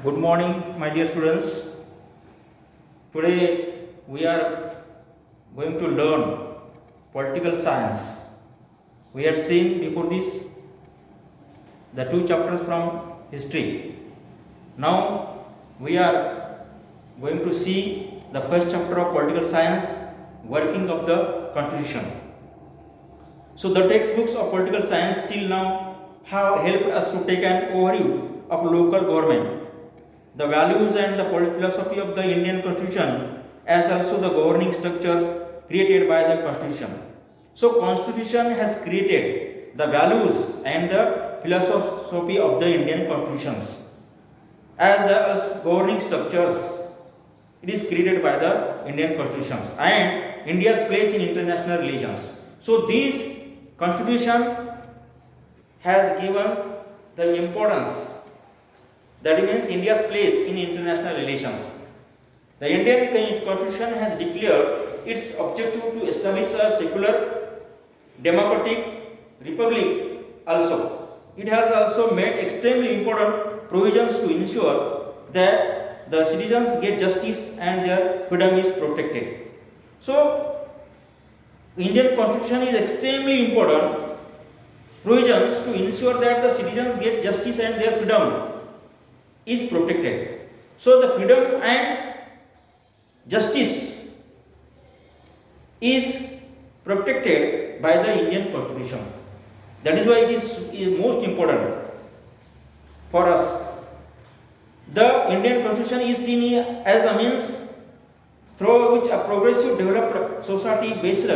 Good morning, my dear students. Today we are going to learn political science. We had seen before this the two chapters from history. Now we are going to see the first chapter of political science, working of the constitution. So the textbooks of political science till now have helped us to take an overview of local government, the values and the philosophy of the Indian Constitution, as also the governing structures created by the Constitution. So Constitution has created the values and the philosophy of the Indian Constitutions. As the governing structures, it is created by the Indian Constitutions and India's place in international relations. So this Constitution has given the importance, that means India's place in international relations. The Indian Constitution has declared its objective to establish a secular, democratic republic also. It has also made extremely important provisions to ensure that the citizens get justice and their freedom is protected. So, Indian Constitution is extremely important provisions to ensure that the citizens get justice and their freedom is protected. So the freedom and justice is protected by the Indian Constitution. That is why it is most important for us. The Indian Constitution is seen as the means through which a progressive developed society based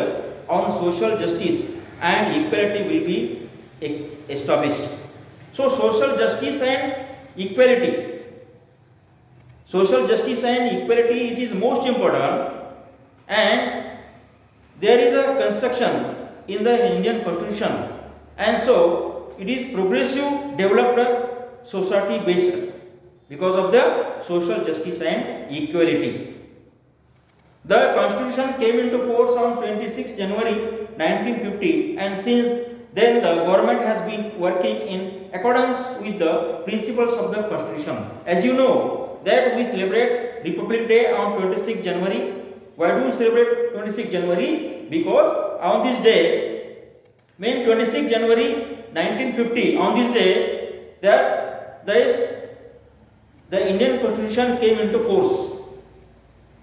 on social justice and equality will be established. So social justice and equality, it is most important, and there is a construction in the Indian Constitution, and so it is progressive developed society based because of the social justice and equality. The Constitution came into force on 26 January 1950, and since then the government has been working in accordance with the principles of the Constitution. As you know that we celebrate Republic Day on 26 January. Why do we celebrate 26 January? Because on this day, 26 January 1950, on this day, that the Indian Constitution came into force,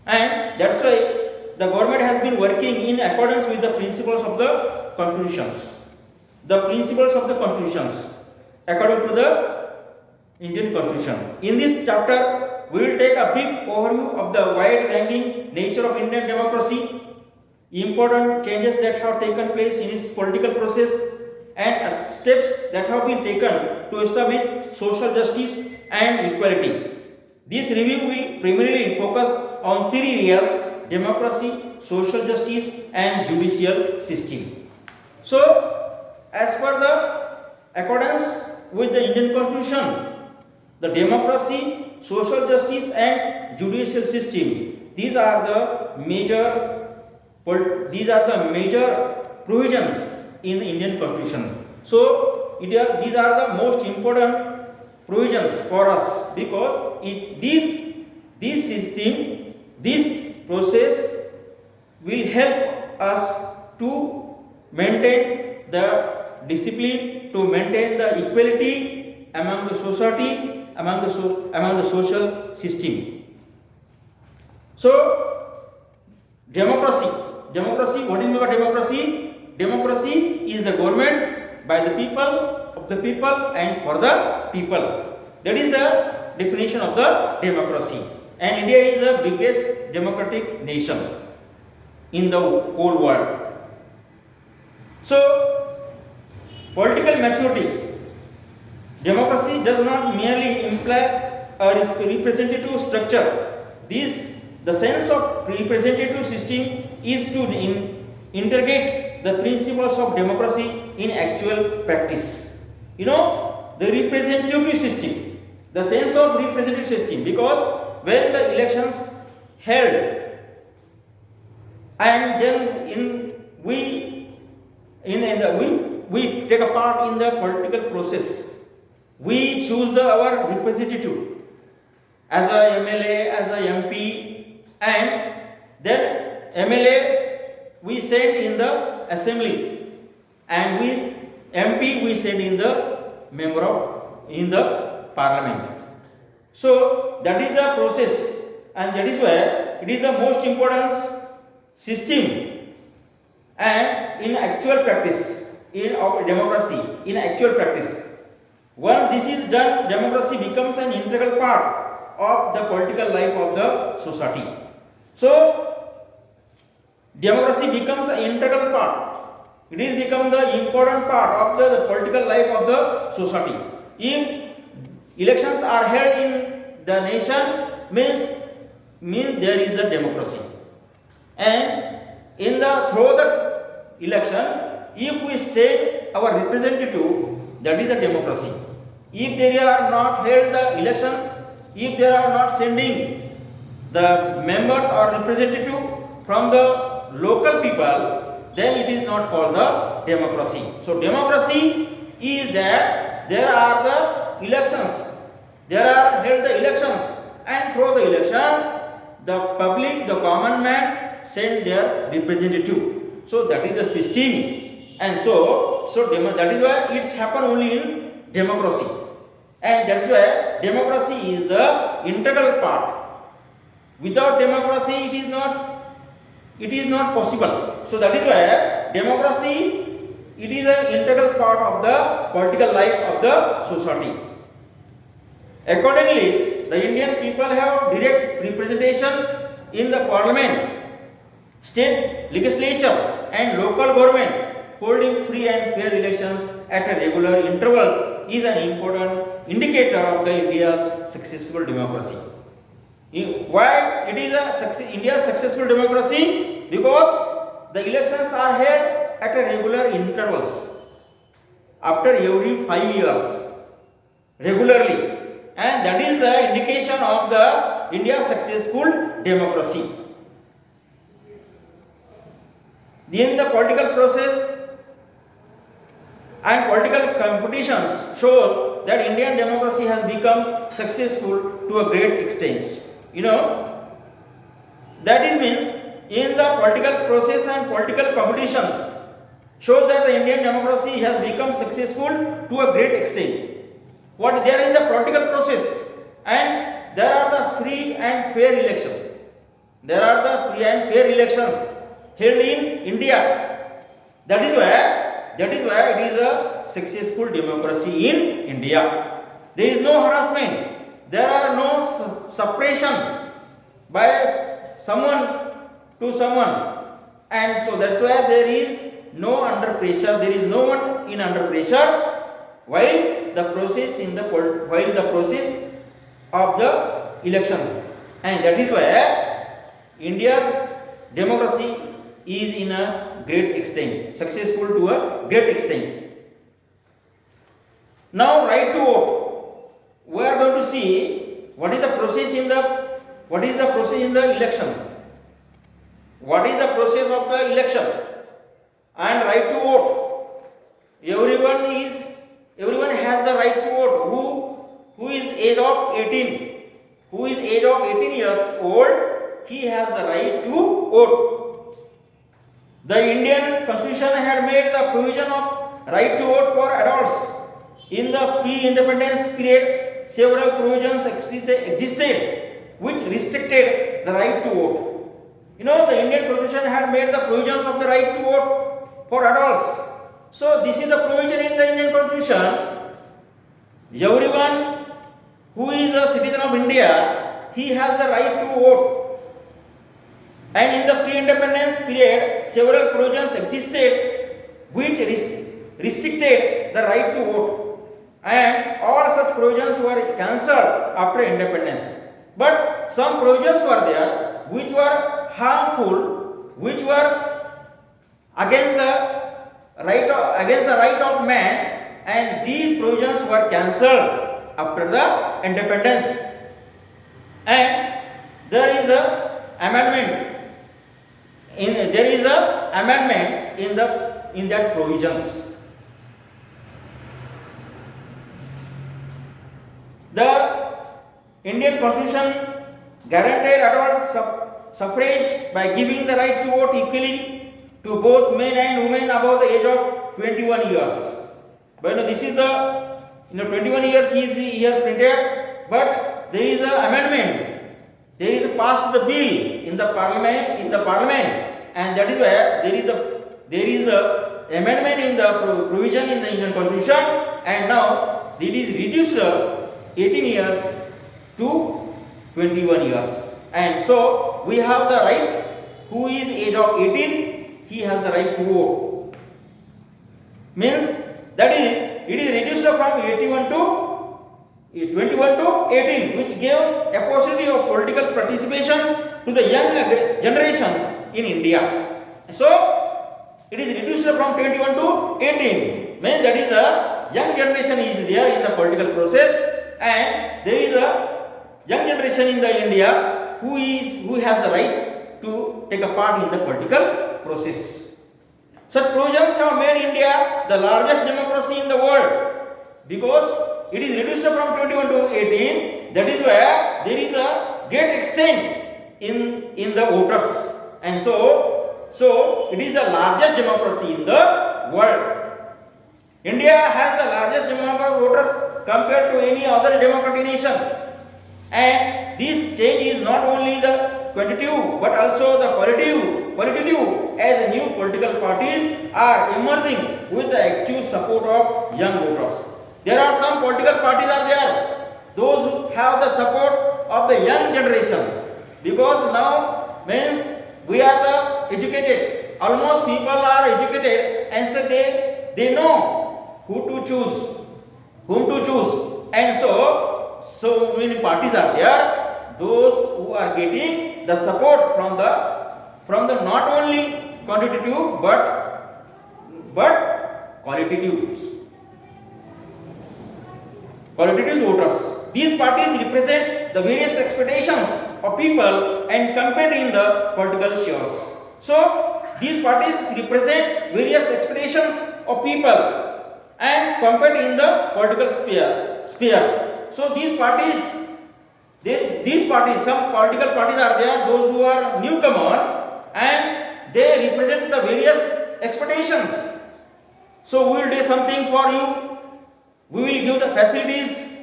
and that's why the government has been working in accordance with the principles of the constitutions. The principles of the constitutions according to the Indian Constitution. In this chapter, we will take a big overview of the wide-ranging nature of Indian democracy, important changes that have taken place in its political process, and steps that have been taken to establish social justice and equality. This review will primarily focus on three areas: democracy, social justice, and judicial system. So, as per the accordance with the Indian Constitution, the democracy, social justice, and judicial system, these are the major provisions in Indian Constitution. So these are the most important provisions for us, because this process will help us to maintain the discipline, to maintain the equality among the society, among the social system. So democracy, what is democracy? Democracy is the government by the people, of the people, and for the people. That is the definition of the democracy. And India is the biggest democratic nation in the whole world. So political maturity. Democracy does not merely imply a representative structure. The sense of representative system is to integrate the principles of democracy in actual practice. You know, the representative system, the sense of representative system, because when the elections held, and then we take a part in the political process. We choose our representative, as a MLA, as a MP, and then MLA we send in the assembly, and we MP we send in the member of in the parliament. So that is the process, and that is why it is the most important system. And in actual practice, in our democracy, in actual practice, once this is done, democracy becomes an integral part of the political life of the society. So democracy becomes an integral part. It is become the important part of the political life of the society. If elections are held in the nation, means there is a democracy. And in the through the election, if we send our representative, that is a democracy. If they are not held the election, if they are not sending the members or representative from the local people, then it is not called the democracy. So democracy is that there are the elections, there are held the elections, and through the elections, the public, the common man send their representative. So that is the system, and so that is why it's happen only in democracy, and that's why democracy is the integral part. Without democracy, it is not possible. So that is why democracy, it is an integral part of the political life of the society. Accordingly, the Indian people have direct representation in the parliament, state legislature, and local government. Holding free and fair elections at regular intervals is an important indicator of the India's successful democracy. Why it is India's successful democracy? Because the elections are held at regular intervals, after every 5 years, regularly, and that is the indication of the India's successful democracy. In the political process and political competitions shows that Indian democracy has become successful to a great extent. That is means in the political process and political competitions shows that the Indian democracy has become successful to a great extent. What there is the political process, and there are the free and fair elections. There are the free and fair elections held in India. That is why it is a successful democracy in India. There is no harassment. There are no suppression by someone to someone, and so that's why there is no under pressure. There is no one in under pressure while the process of the election, and that is why India's democracy is in a great extent, successful to a great extent. Now, right to vote. We are going to see what is the process in the election. What is the process of the election and right to vote? Everyone has the right to vote. Who is age of 18? Who is age of 18 years old? He has the right to vote. The Indian Constitution had made the provision of right to vote for adults. In the pre-independence period, several provisions existed which restricted the right to vote. The Indian Constitution had made the provisions of the right to vote for adults. So this is the provision in the Indian Constitution. Everyone who is a citizen of India, he has the right to vote. And in the pre-independence period, several provisions existed which restricted the right to vote. And all such provisions were cancelled after independence. But some provisions were there which were harmful, which were against the right of man, and these provisions were cancelled after the independence. And there is a amendment in that provisions. The Indian Constitution guaranteed adult suffrage by giving the right to vote equally to both men and women above the age of 21 years. But this is the 21 years is here printed, but there is an amendment. There is passed the bill in the parliament, and that is where there is the amendment in the provision in the Indian Constitution, and now it is reduced 18 years to 21 years. And so we have the right, who is age of 18, he has the right to vote. Means that is, it is reduced from 21 to 18, which gave a possibility of political participation to the young generation in India. So it is reduced from 21 to 18. Means that is the young generation is there in the political process, and there is a young generation in the India who has the right to take a part in the political process. Such provisions have made India the largest democracy in the world, because it is reduced from 21 to 18. That is where there is a great extent in the voters, and so it is the largest democracy in the world. India has the largest number of voters compared to any other democratic nation, and this change is not only the quantitative but also the qualitative, as new political parties are emerging with the active support of young voters. There are some political parties are there, those who have the support of the young generation, because now means we are the educated. Almost people are educated, and so they know whom to choose, and so many parties are there, those who are getting the support from the not only quantitative but qualitative voters. These parties represent the various expectations of people and compete in the political spheres. So these parties represent various expectations of people and compete in the political sphere. So these parties, some political parties are there, those who are newcomers, and they represent the various expectations. So we will do something for you, we will give the facilities,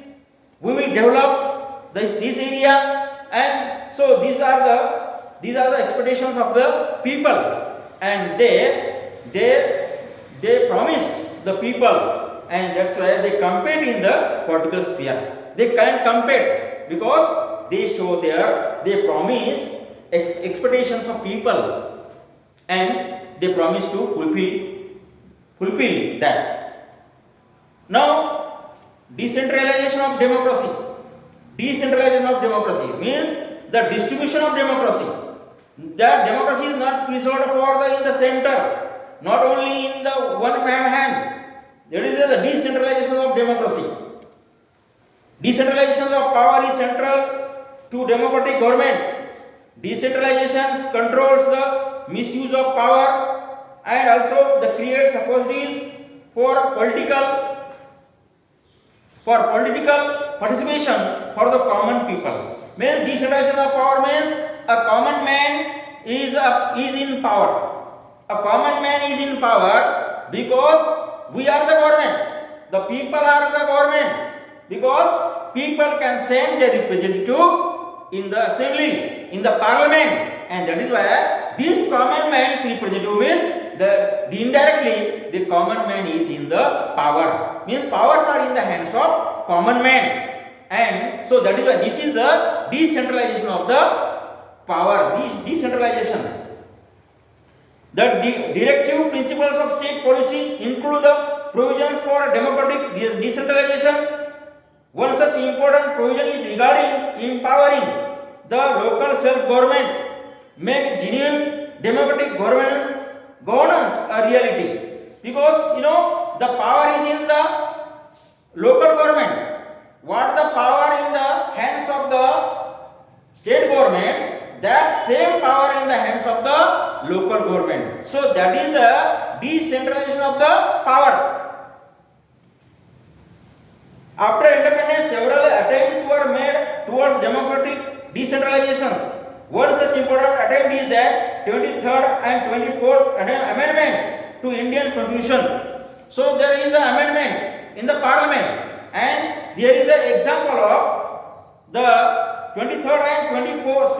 we will develop this area, and so these are the expectations of the people, and they promise the people, and that's why they compete in the political sphere. They can compete because they promise expectations of people, and they promise to fulfill that. Now, decentralization of democracy. Decentralization of democracy means the distribution of democracy. That democracy is not preserved in the center, not only in the one man hand. That is the decentralization of democracy. Decentralization of power is central to democratic government. Decentralization controls the misuse of power, and also the creates opportunities for political participation for the common people. Means decentralization of power means a common man is in power. A common man is in power because we are the government. The people are the government, because people can send their representative in the assembly, in the parliament, and that is why this common man's representative means indirectly the common man is in the power. Means powers are in the hands of common man, and so that is why this is the decentralization of the power. Decentralization. The directive principles of state policy include the provisions for democratic decentralization. One such important provision is regarding empowering the local self-government, make genuine democratic governance a reality. Because the power is in the local government. What the power in the hands of the state government, that same power in the hands of the local government. So that is the decentralization of the power. After independence, several attempts were made towards democratic decentralization. One such important attempt is that 23rd and 24th amendment to Indian Constitution. So there is an amendment in the Parliament, and there is an example of the 23rd and 74th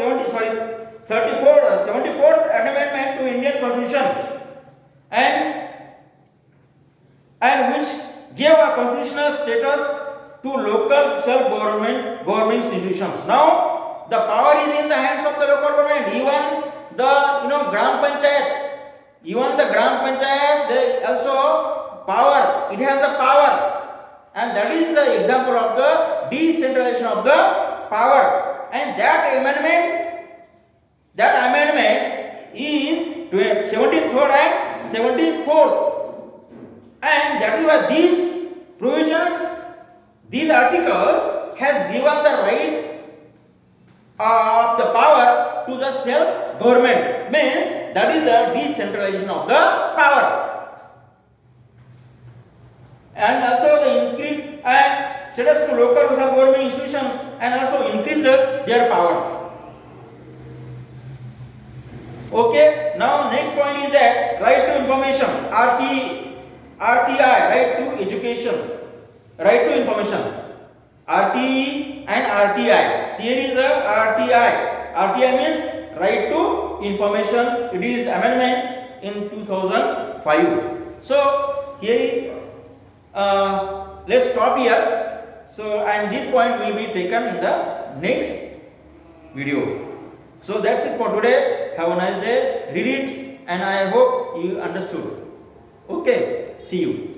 amendment to Indian Constitution, and which gave a constitutional status to local self-government institutions. Now the power is in the hands of the local government. Even the Gram Panchayat, they also power. It has the power, and that is the example of the decentralization of the power. And that amendment is 73rd and 74th, and that is why these provisions, these articles has given the right of the power to the self-government, means that is the decentralization of the power, and also the increase and status to local self-government institutions, and also increase their powers. Okay, now next point is that right to information, RTI, right to education, right to information, RTE and RTI. So here is a RTI. RTI means right to information. It is amendment in 2005. So here, let's stop here. So, and this point will be taken in the next video. So that's it for today. Have a nice day. Read it, and I hope you understood. Okay, see you.